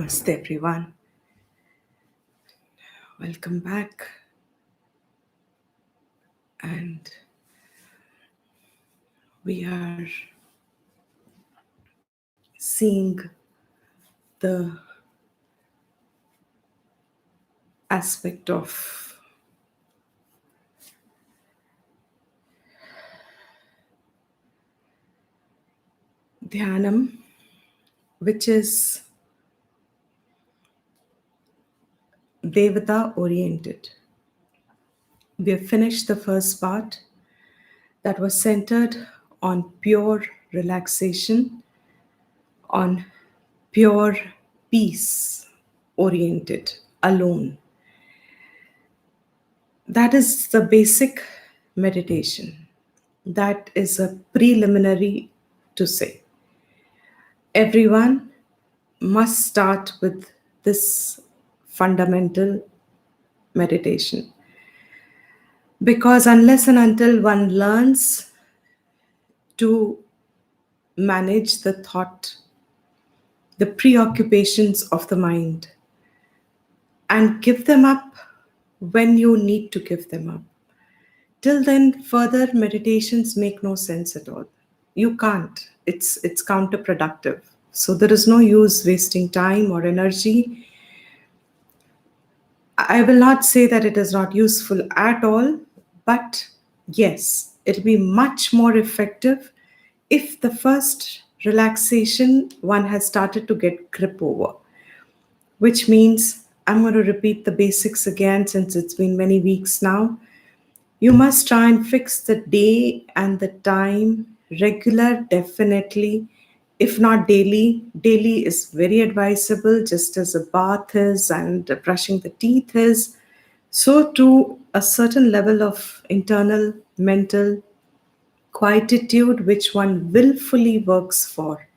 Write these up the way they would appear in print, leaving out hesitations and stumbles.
Namaste, everyone. Welcome back. And we are seeing the aspect of Dhyanam, which is Devata oriented. We have finished the first part that was centered on pure relaxation, on pure peace oriented, alone. That is the basic meditation. That is a preliminary to say. Everyone must start with this fundamental meditation. Because unless and until one learns to manage the thought, the preoccupations of the mind, and give them up when you need to give them up, till then further meditations make no sense at all. You can't. It's counterproductive. So there is no use wasting time or energy. I will not say that it is not useful at all, but yes, it'll be much more effective if the first relaxation one has started to get grip over, which means I'm going to repeat the basics again since it's been many weeks now. You must try and fix the day and the time, regular, definitely. If not daily, daily is very advisable, just as a bath is and brushing the teeth is. So, too, a certain level of internal mental quietude, which one willfully works for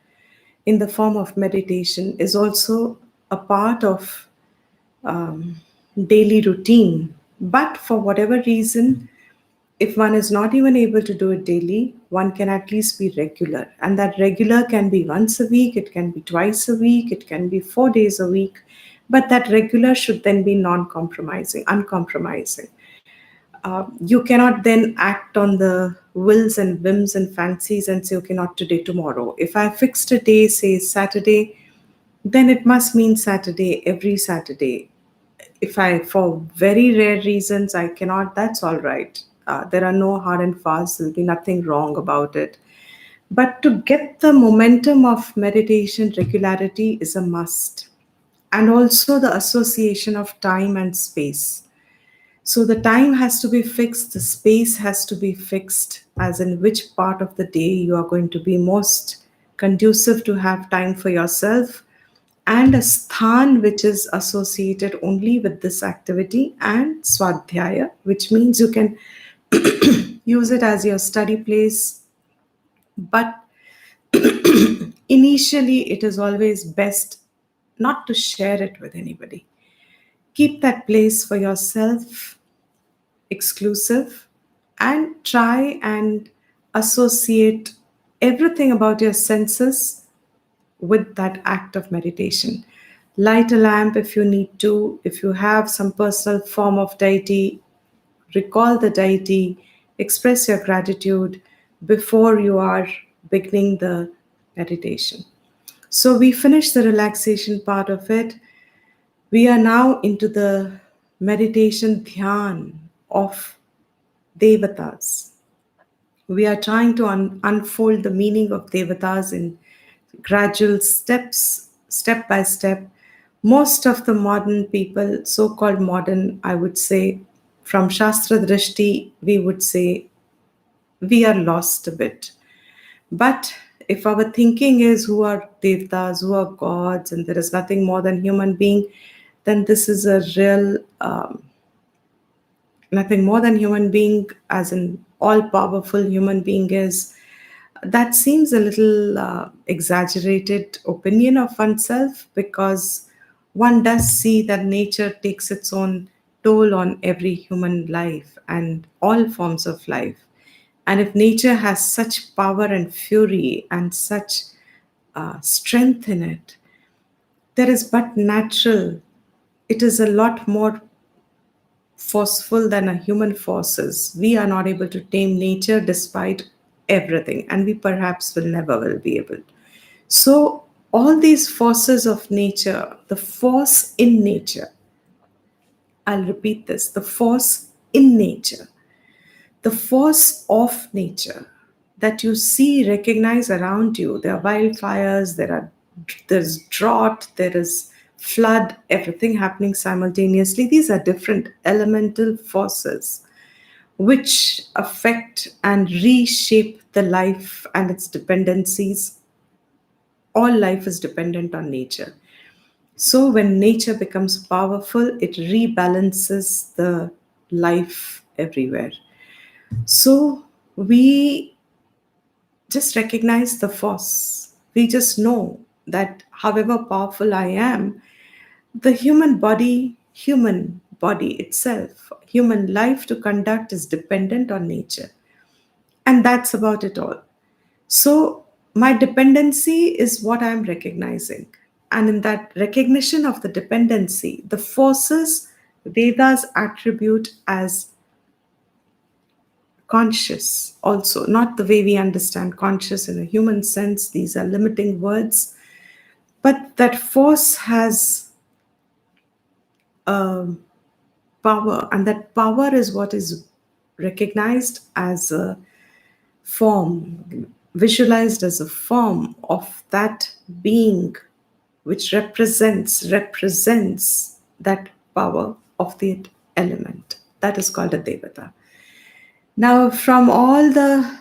in the form of meditation, is also a part of daily routine. But for whatever reason, if one is not even able to do it daily, one can at least be regular. And that regular can be once a week, it can be twice a week, it can be 4 days a week. But that regular should then be non compromising, uncompromising. You cannot then act on the wills and whims and fancies and say, okay, not today, tomorrow. If I fixed a day, say Saturday, then it must mean Saturday, every Saturday. If I, for very rare reasons, I cannot, that's all right. There are no hard and fast, there'll be nothing wrong about it. But to get the momentum of meditation, regularity is a must. And also the association of time and space. So the time has to be fixed, the space has to be fixed, as in which part of the day you are going to be most conducive to have time for yourself, and a sthan which is associated only with this activity, and swadhyaya, which means you can use it as your study place. But initially, it is always best not to share it with anybody. Keep that place for yourself, exclusive, and try and associate everything about your senses with that act of meditation. Light a lamp if you need to. If you have some personal form of deity, recall the deity, express your gratitude before you are beginning the meditation. So we finished the relaxation part of it. We are now into the meditation dhyan of devatas. We are trying to unfold the meaning of devatas in gradual steps, step by step. Most of the modern people, so called modern, I would say, from Shastra Drishti, we would say we are lost a bit. But if our thinking is who are devatas, who are gods, and there is nothing more than human being, then this is a real nothing more than human being, as an all powerful human being is. That seems a little exaggerated opinion of oneself, because one does see that nature takes its own toll on every human life and all forms of life. And if nature has such power and fury and such strength in it, There is but natural. It is a lot more forceful than a human forces. We are not able to tame nature despite everything, and we perhaps will never will be able. So all these forces of nature, the force in nature, I'll repeat this, the force in nature, the force of nature that you see, recognize around you. There are wildfires, there's drought, there is flood, everything happening simultaneously. These are different elemental forces which affect and reshape the life and its dependencies. All life is dependent on nature. So when nature becomes powerful, it rebalances the life everywhere. So we just recognize the force. We just know that however powerful I am, the human body itself, human life to conduct is dependent on nature. And that's about it all. So my dependency is what I'm recognizing. And in that recognition of the dependency, the forces Vedas attribute as conscious, also, not the way we understand conscious in a human sense, these are limiting words, but that force has a power, and that power is what is recognized as a form, visualized as a form of that being which represents that power of the element. That is called a devata. Now, from all the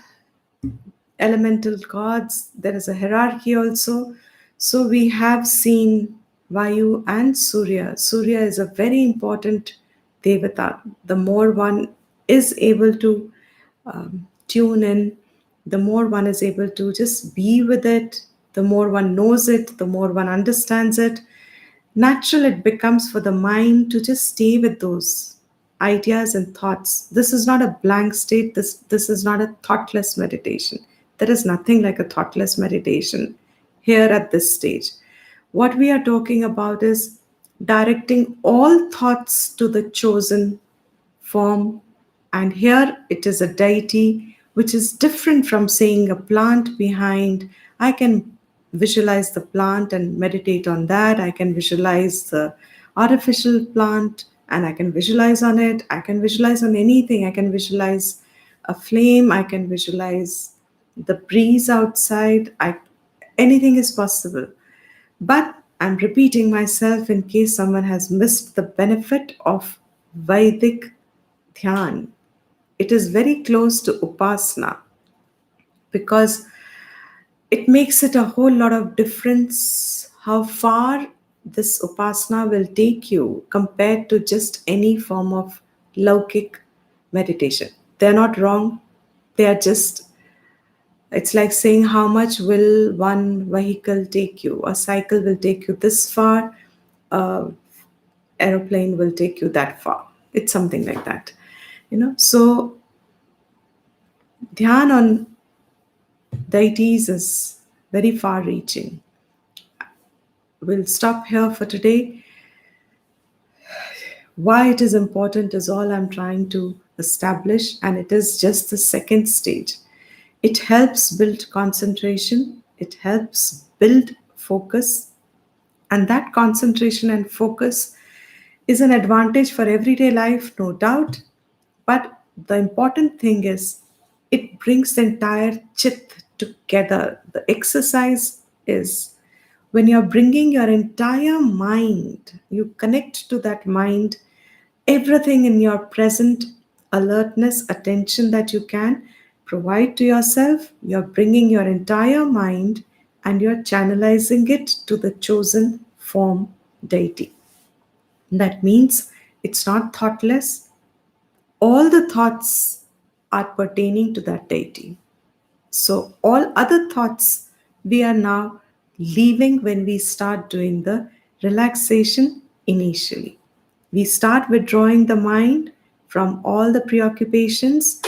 elemental gods, there is a hierarchy also. So we have seen Vayu and Surya. Surya is a very important devata. The more one is able to tune in, the more one is able to just be with it, the more one knows it, the more one understands it, natural it becomes for the mind to just stay with those ideas and thoughts. This is not a blank state. This is not a thoughtless meditation. There is nothing like a thoughtless meditation here at this stage. What we are talking about is directing all thoughts to the chosen form. And here it is a deity, which is different from saying a plant behind. I can visualize the plant and meditate on that. I can visualize the artificial plant and I can visualize on it. I can visualize on anything. I can visualize a flame. I can visualize the breeze outside. Anything is possible. But I'm repeating myself in case someone has missed the benefit of Vedic Dhyan. It is very close to Upasana because it makes it a whole lot of difference how far this Upasana will take you compared to just any form of Laukik meditation. They're not wrong, they are just, it's like saying how much will one vehicle take you. A cycle will take you this far, a aeroplane will take you that far. It's something like that. So dhyan on deities is very far reaching. We'll stop here for today. Why it is important is all I'm trying to establish, and it is just the second stage. It helps build concentration, it helps build focus, and that concentration and focus is an advantage for everyday life, no doubt. But the important thing is it brings the entire chit together. The exercise is when you're bringing your entire mind, you connect to that mind, everything in your present alertness, attention that you can provide to yourself, you're bringing your entire mind and you're channelizing it to the chosen form deity. That means it's not thoughtless. All the thoughts are pertaining to that deity. So, all other thoughts we are now leaving when we start doing the relaxation initially. We start withdrawing the mind from all the preoccupations.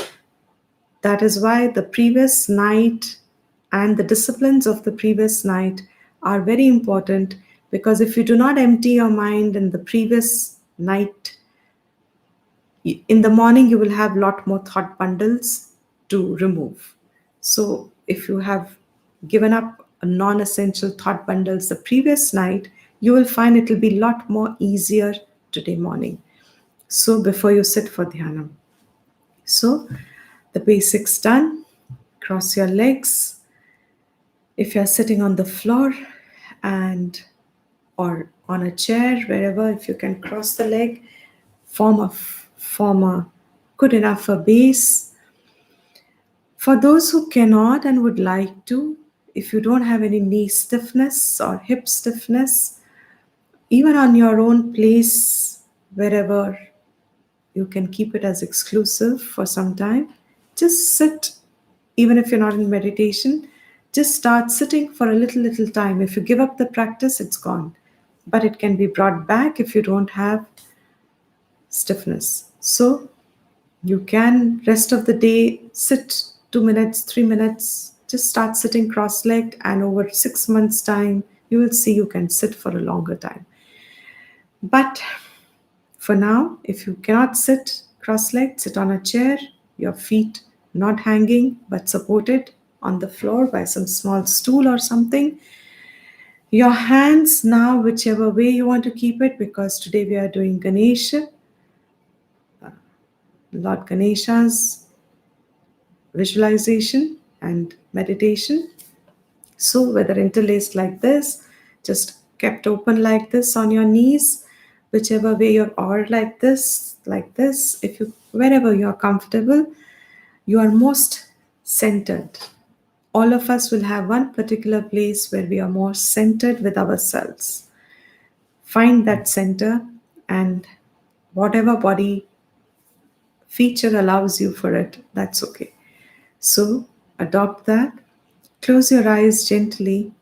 That is why the previous night and the disciplines of the previous night are very important Because if you do not empty your mind in the previous night, in the morning you will have a lot more thought bundles to remove. So if you have given up non-essential thought bundles the previous night, you will find it will be a lot more easier today morning. So before you sit for dhyana. So the basics done. Cross your legs. If you're sitting on the floor and or on a chair, wherever, if you can cross the leg, form a good enough a base. For those who cannot and would like to, if you don't have any knee stiffness or hip stiffness, even on your own place, wherever you can keep it as exclusive for some time, just sit. Even if you're not in meditation, just start sitting for a little time. If you give up the practice, it's gone. But it can be brought back if you don't have stiffness. So you can rest of the day sit 2 minutes, 3 minutes, just start sitting cross-legged, and over 6 months time you will see you can sit for a longer time. But for now, if you cannot sit cross-legged, sit on a chair, your feet not hanging but supported on the floor by some small stool or something. Your hands now, whichever way you want to keep it, because today we are doing Ganesha, Lord Ganesha's visualization and meditation. So whether interlaced like this, just kept open like this on your knees, whichever way you're, or like this, if you, wherever you are comfortable, you are most centered. All of us will have one particular place where we are more centered with ourselves. Find that center, and whatever body feature allows you for it, that's okay. So adopt that. Close your eyes gently.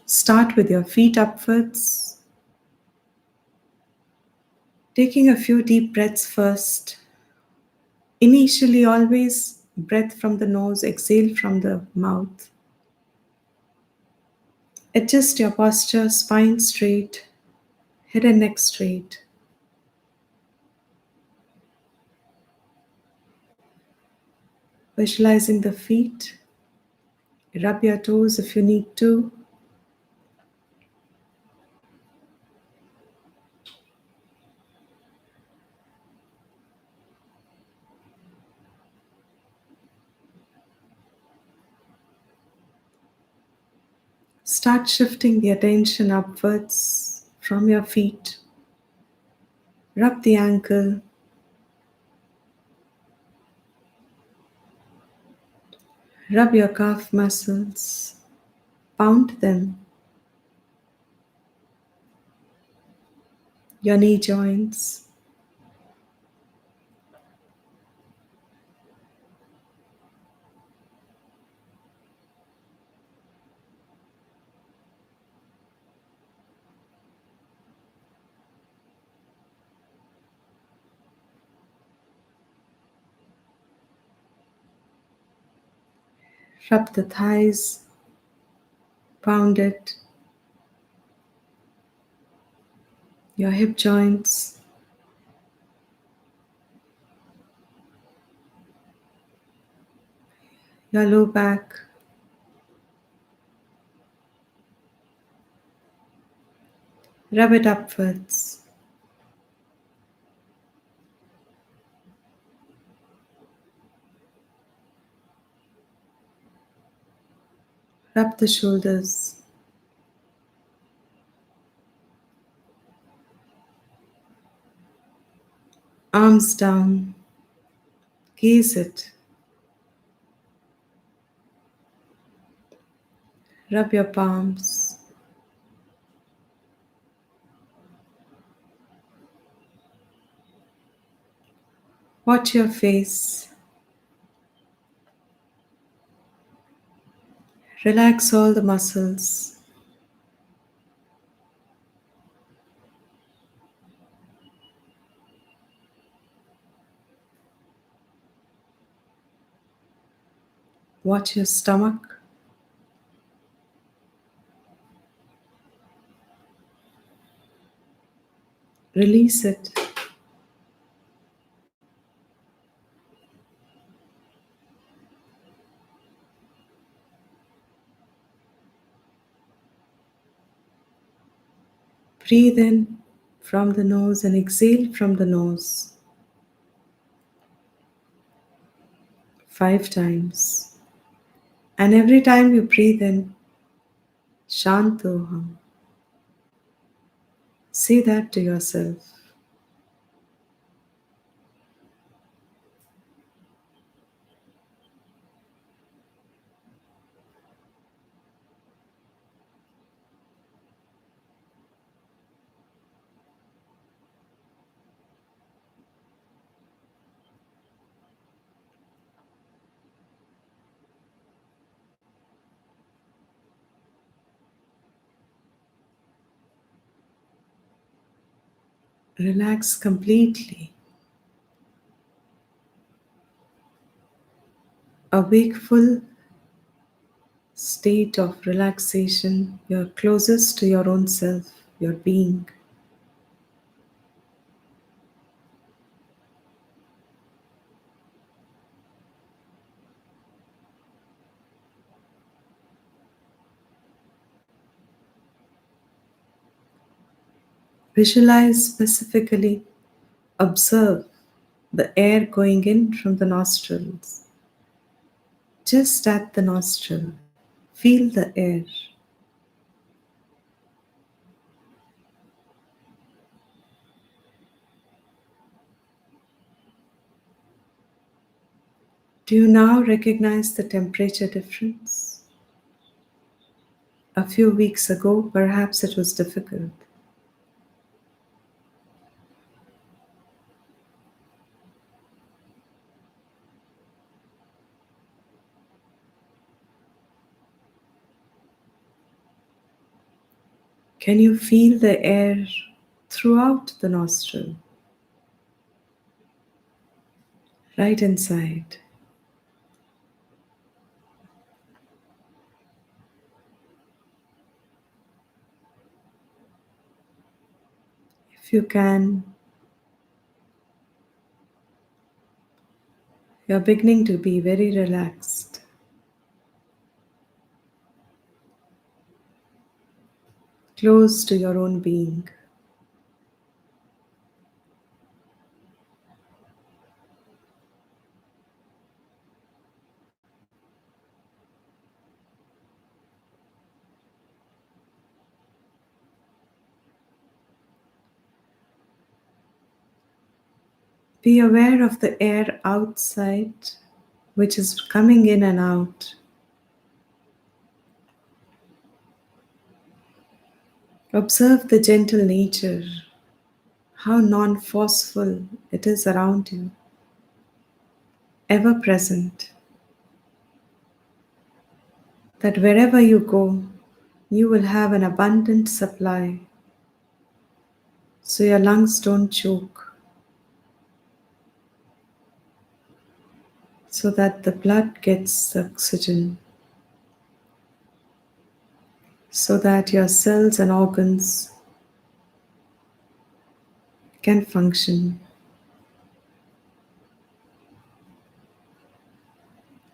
Start with your feet upwards. Taking a few deep breaths first. Initially, always breath from the nose, exhale from the mouth. Adjust your posture, spine straight, head and neck straight. Visualizing the feet. Rub your toes if you need to. Start shifting the attention upwards from your feet. Rub the ankle. Rub your calf muscles. Pound them. Your knee joints. Rub the thighs. Pound it. Your hip joints. Your low back. Rub it upwards. Rub the shoulders. Arms down. Gaze it. Rub your palms. Watch your face. Relax all the muscles. Watch your stomach. Release it. Breathe in from the nose and exhale from the nose 5 times. And every time you breathe in, Shantoham, say that to yourself. Relax completely. A wakeful state of relaxation, you're closest to your own self, your being. Visualize specifically, observe the air going in from the nostrils, just at the nostril. Feel the air. Do you now recognize the temperature difference? A few weeks ago, perhaps it was difficult. Can you feel the air throughout the nostril, right inside? If you can, you're beginning to be very relaxed, close to your own being. Be aware of the air outside, which is coming in and out. Observe the gentle nature, how non forceful it is around you, ever present. That wherever you go, you will have an abundant supply so your lungs don't choke, so that the blood gets the oxygen, so that your cells and organs can function.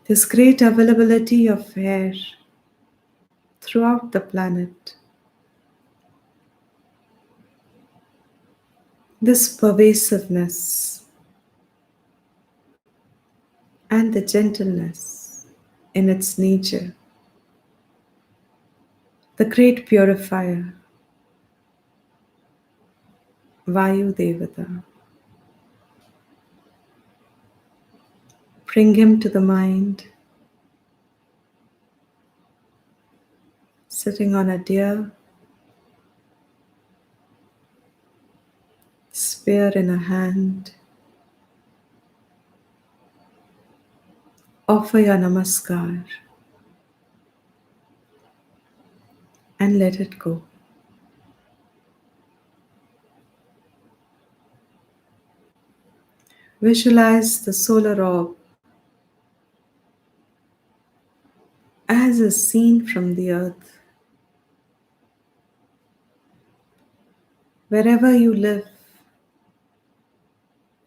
This great availability of air throughout the planet, this pervasiveness and the gentleness in its nature, the great purifier, Vayu Devata. Bring him to the mind, sitting on a deer, spear in a hand. Offer your namaskar and let it go. Visualize the solar orb as is seen from the earth. Wherever you live,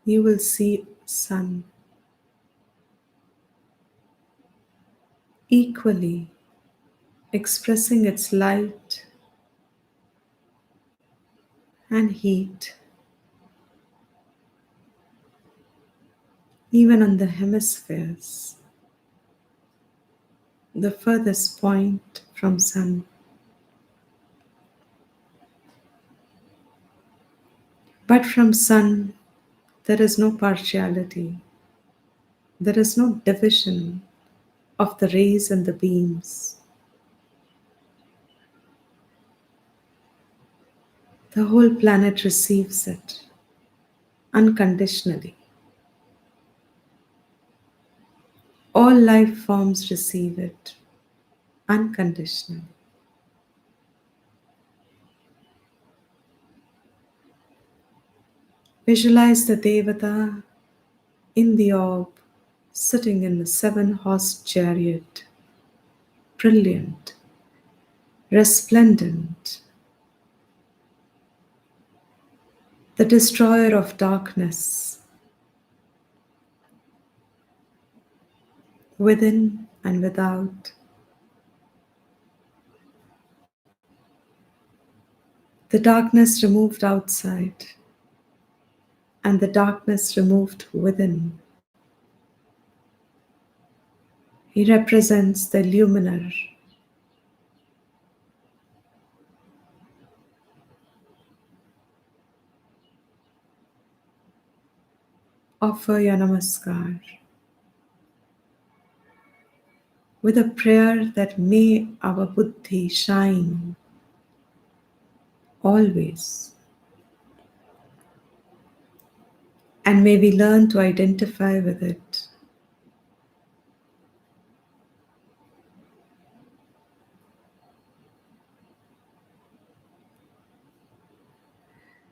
you will see sun equally expressing its light and heat even on the hemispheres, the furthest point from sun. But from sun, there is no partiality, there is no division of the rays and the beams. The whole planet receives it unconditionally. All life forms receive it unconditionally. Visualize the Devata in the orb, sitting in the seven-horse chariot, brilliant, resplendent, the destroyer of darkness, within and without. The darkness removed outside, and the darkness removed within. He represents the Illuminator. Offer your namaskar with a prayer that may our buddhi shine always, and may we learn to identify with it.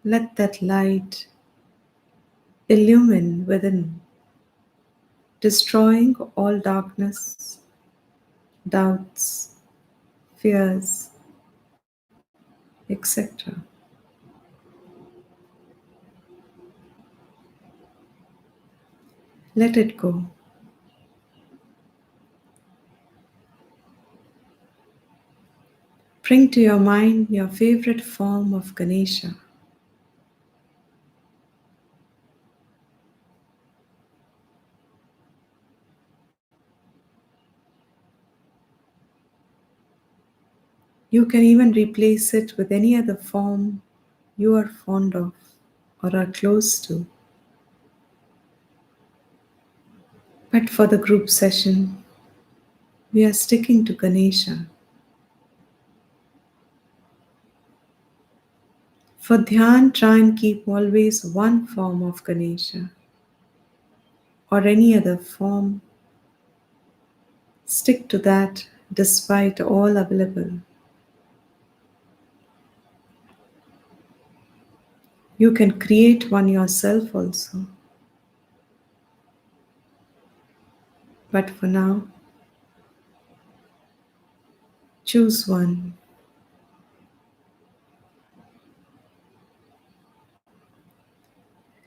Let that light illumine within, destroying all darkness, doubts, fears, etc. Let it go. Bring to your mind your favorite form of Ganesha. You can even replace it with any other form you are fond of or are close to. But for the group session, we are sticking to Ganesha. For Dhyan, try and keep always one form of Ganesha or any other form. Stick to that despite all available. You can create one yourself also. But for now, choose one.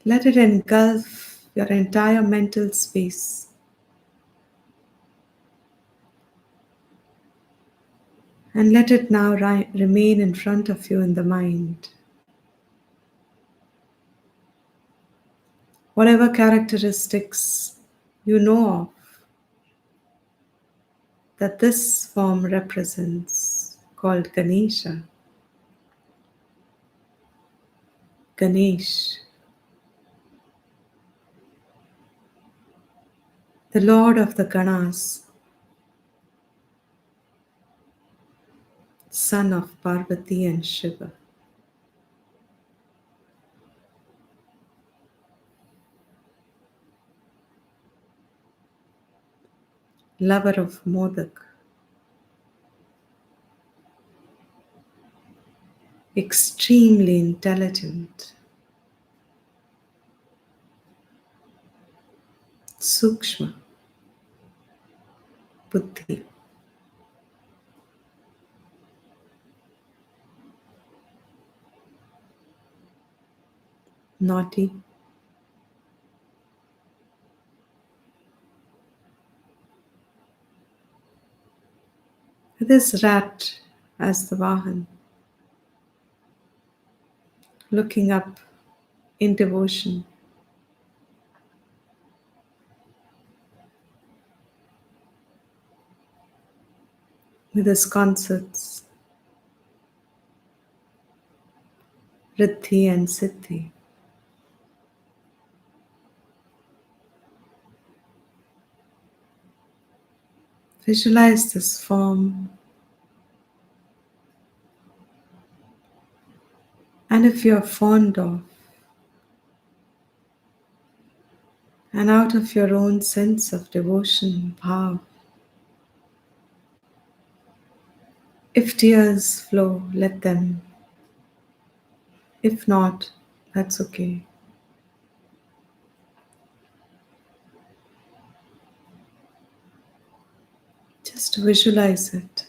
Let it engulf your entire mental space. And let it now remain in front of you in the mind. Whatever characteristics you know of that this form represents, called Ganesha, Ganesh, the Lord of the Ganas, son of Parvati and Shiva. Lover of Modak, extremely intelligent, Sukshma, Buddhi, naughty, with his rat as the Vahan, looking up in devotion, with his concerts, Riddhi and Siddhi. Visualize this form, and if you're fond of, and out of your own sense of devotion, bhav, if tears flow, let them. If not, that's okay. Just visualize it.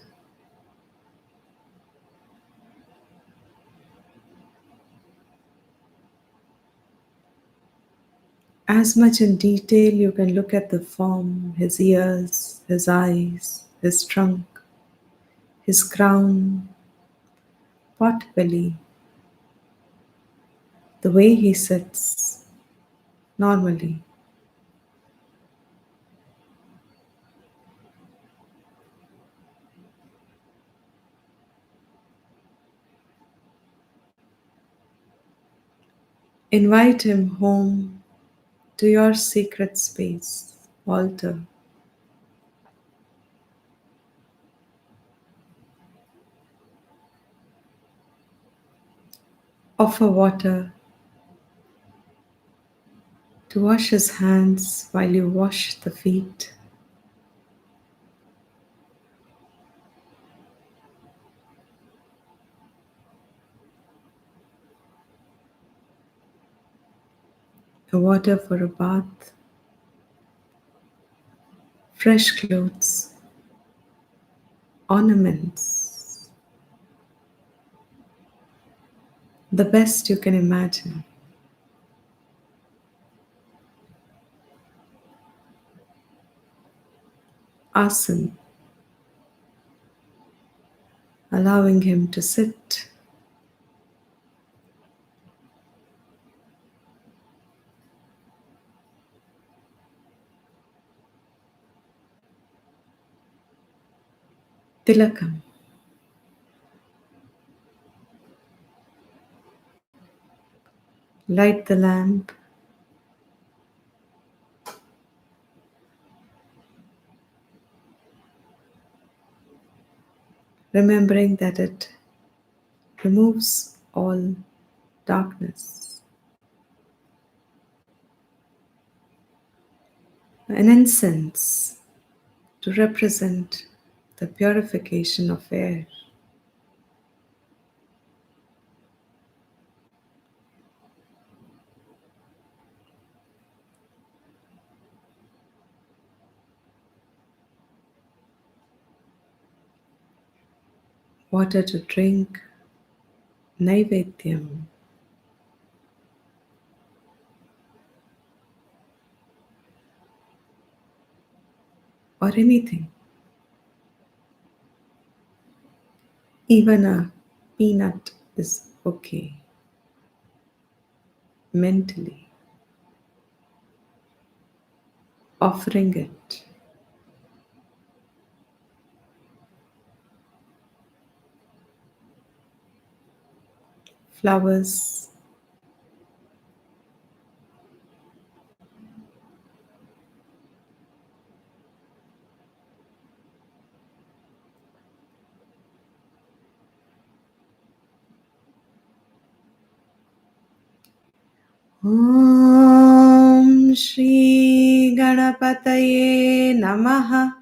As much in detail you can look at the form, his ears, his eyes, his trunk, his crown, pot belly, the way he sits normally. Invite him home to your secret space, altar. Offer water to wash his hands while you wash the feet. A water for a bath, fresh clothes, ornaments, the best you can imagine. Asan, allowing him to sit. Tilakam. Light the lamp. Remembering that it removes all darkness. An incense to represent the purification of air. Water to drink, naivedyam. Or anything. Even a peanut is okay. Mentally. Offering it. Flowers. Om Shri Ganapataye Namaha.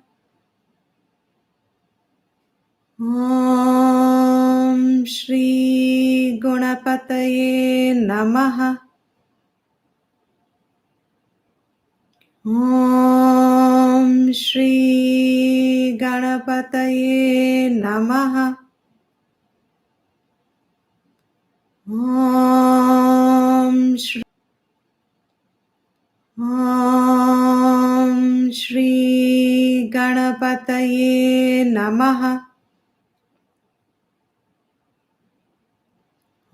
Om Shri Ganapataye Namaha. Om Shri Ganapataye Namaha. Om Shri Om Shri Ganapataye Namaha.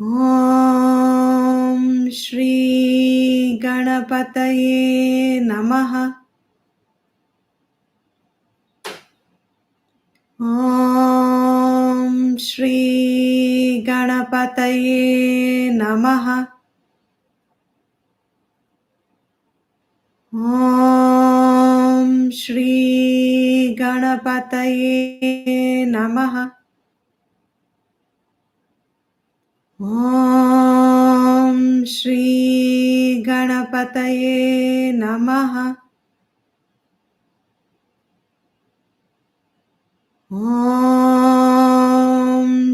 Om Shri Ganapataye Namaha. Om Shri Ganapataye Namaha. Om Shri Ganapataye Namaha. Om Shri Ganapataye Namaha. Om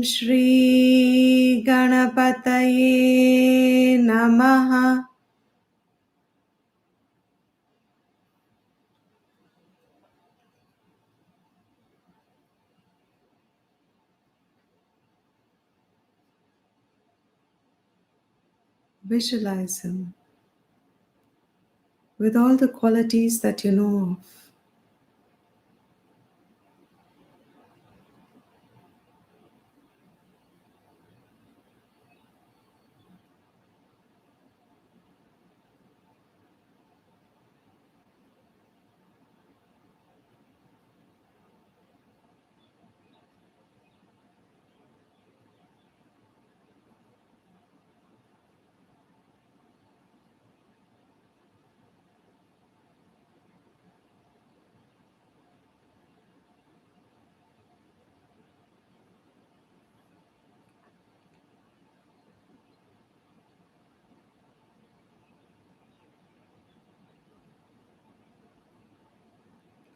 Shri Ganapataye Namaha. Visualize him with all the qualities that you know of.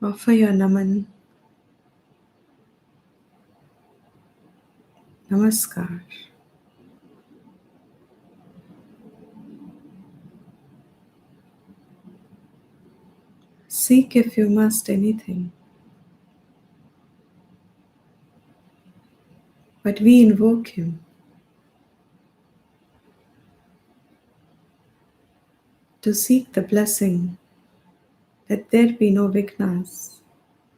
Offer your Naman, Namaskar. Seek if you must anything, but we invoke him to seek the blessing. Let there be no vignas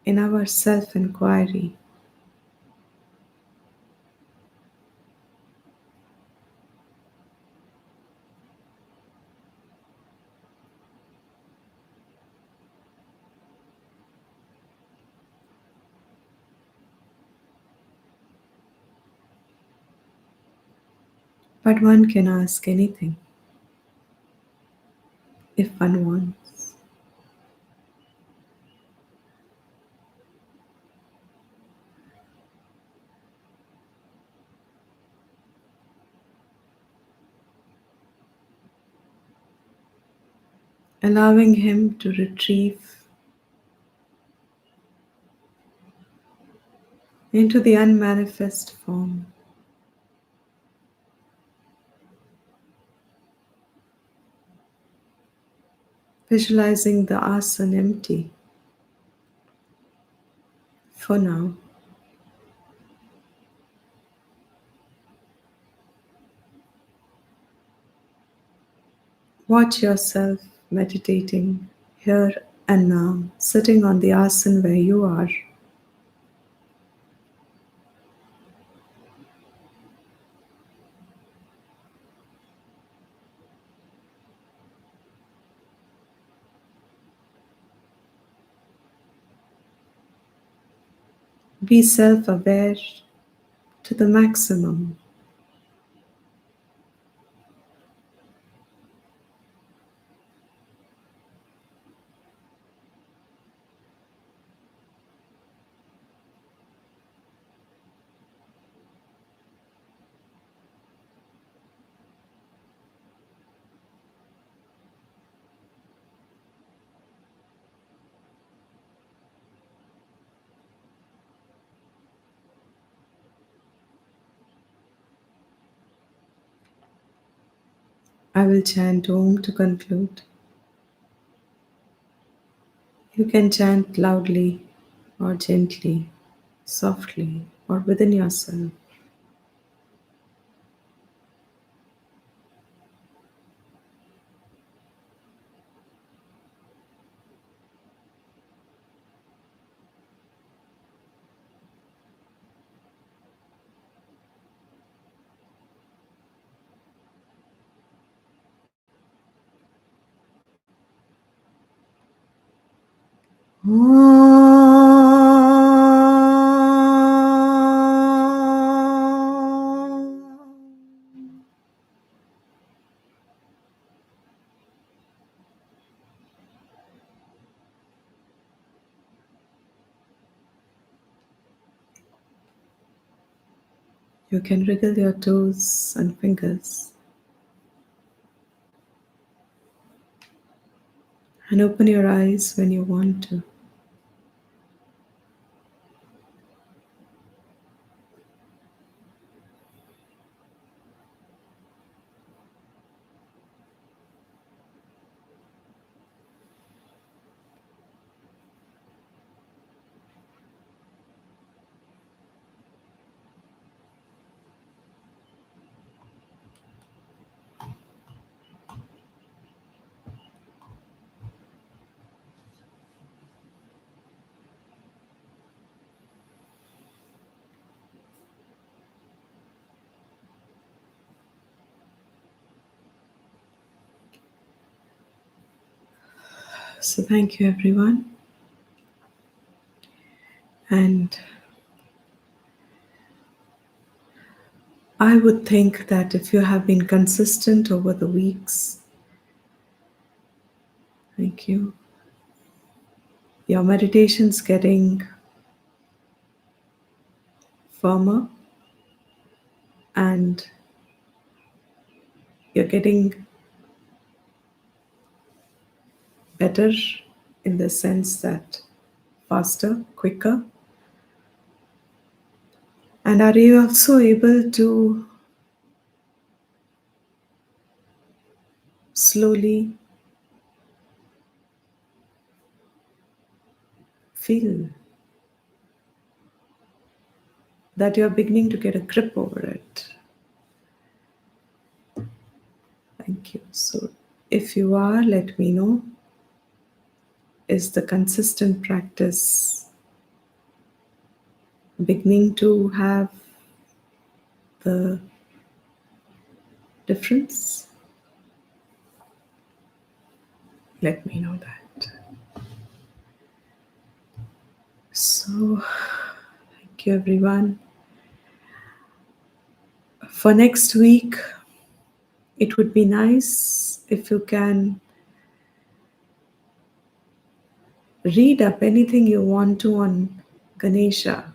in our self-inquiry. But one can ask anything if one wants. Allowing him to retrieve into the unmanifest form. Visualizing the asana empty for now. Watch yourself meditating here and now, sitting on the asana where you are. Be self-aware to the maximum. I will chant Om to conclude. You can chant loudly or gently, softly, or within yourself. You can wriggle your toes and fingers and open your eyes when you want to. So, thank you, everyone. And I would think that if you have been consistent over the weeks, thank you, your meditation's getting firmer and you're getting better in the sense that faster, quicker. And are you also able to slowly feel that you're beginning to get a grip over it? Thank you. So, if you are, let me know. Is the consistent practice beginning to have the difference? Let me know that. So, thank you, everyone. For next week, it would be nice if you can read up anything you want to on Ganesha.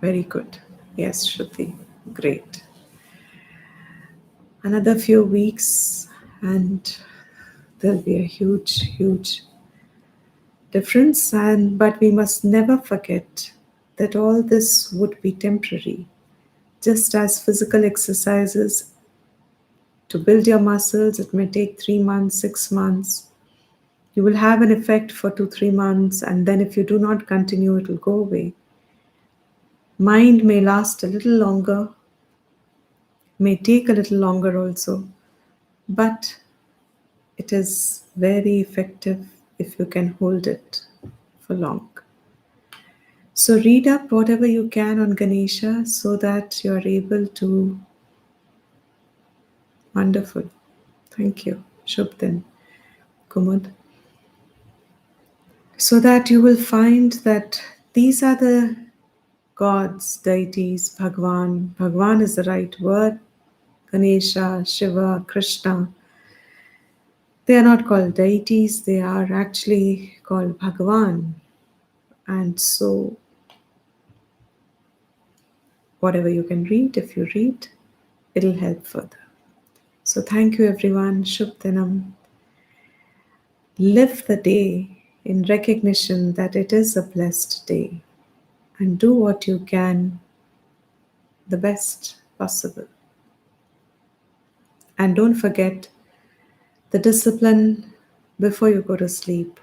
Very good. Yes, Shruti. Great. Another few weeks, and there'll be a huge, huge difference. But we must never forget that all this would be temporary. Just as physical exercises to build your muscles, it may take 3 months, 6 months. You will have an effect for 2, 3 months, and then if you do not continue, it will go away. Mind may last a little longer, may take a little longer also, but it is very effective if you can hold it for long. So read up whatever you can on Ganesha so that you're able to. Wonderful. Thank you. Shubdin. Kumud. So that you will find that these are the gods, deities, Bhagwan. Bhagwan is the right word. Ganesha, Shiva, Krishna. They are not called deities, they are actually called Bhagwan. And so, whatever you can read, if you read, it'll help further. So, thank you, everyone. Shubh Dhyanam. Live the day in recognition that it is a blessed day and do what you can the best possible. And don't forget the discipline before you go to sleep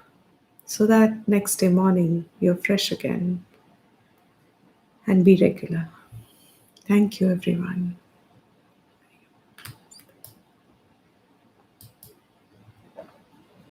so that next day morning you're fresh again, and be regular. Thank you, everyone.